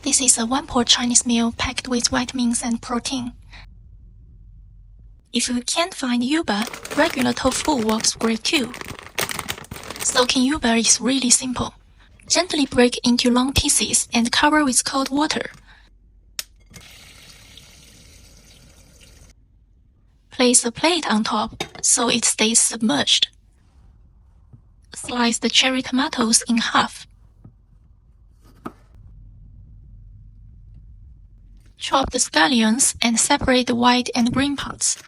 This is a one-pot Chinese meal packed with vitamins and protein. If you can't find yuba, regular tofu works great too. Soaking yuba is really simple. Gently break into long pieces and cover with cold water. Place a plate on top so it stays submerged. Slice the cherry tomatoes in half. Chop the scallions and separate the white and green parts.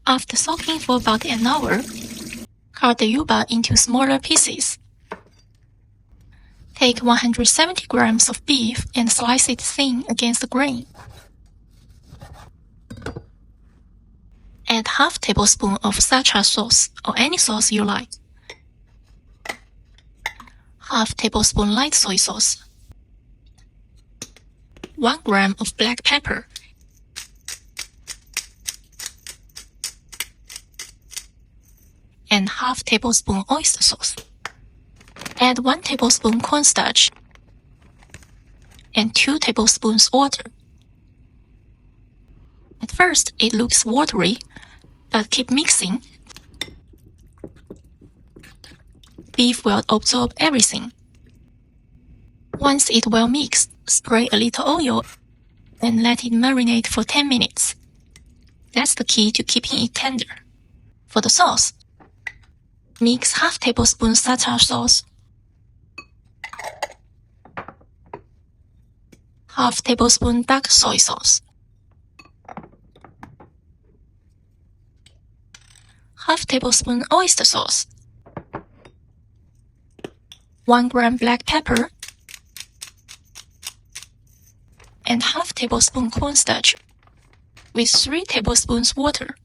After soaking for about an hour, cut the yuba into smaller pieces. Take 170 grams of beef and slice it thin against the grain. Add half tablespoon of sriracha sauce or any sauce you like. Half tablespoon light soy sauce. 1 gram of black pepper. And half tablespoon oyster sauce. Add 1 tablespoon cornstarch and 2 tablespoons water. At first, it looks watery, but keep mixing. Beef will absorb everything. Once it's well mixed, spray a little oil and let it marinate for 10 minutes. That's the key to keeping it tender. For the sauce, mix half tablespoon sriracha sauce, half tablespoon dark soy sauce, half tablespoon oyster sauce, 1 gram black pepper, and half tablespoon cornstarch with 3 tablespoons water.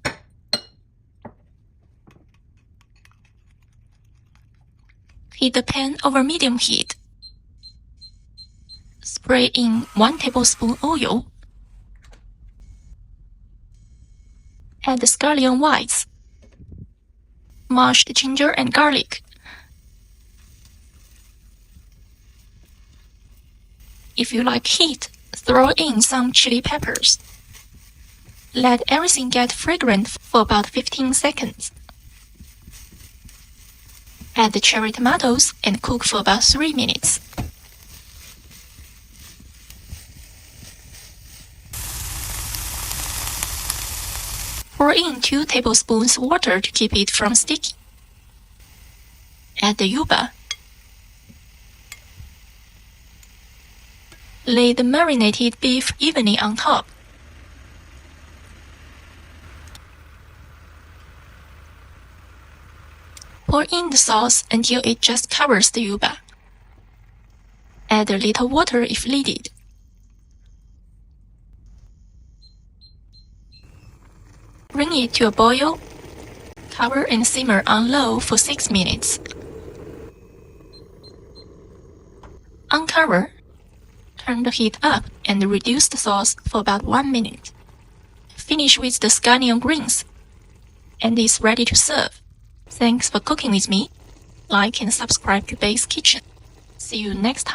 Heat the pan over medium heat. Spray in 1 tablespoon oil. Add the scallion whites, mashed ginger and garlic. If you like heat, throw in some chili peppers. Let everything get fragrant for about 15 seconds. Add the cherry tomatoes and cook for about 3 minutes. Pour in 2 tablespoons water to keep it from sticking. Add the yuba. Lay the marinated beef evenly on top. Pour in the sauce until it just covers the yuba. Add a little water if needed. Bring it to a boil. Cover and simmer on low for 6 minutes. Uncover. Turn the heat up and reduce the sauce for about 1 minute. Finish with the scallion greens, and it's ready to serve. Thanks for cooking with me. Like and subscribe to Bay's Kitchen. See you next time.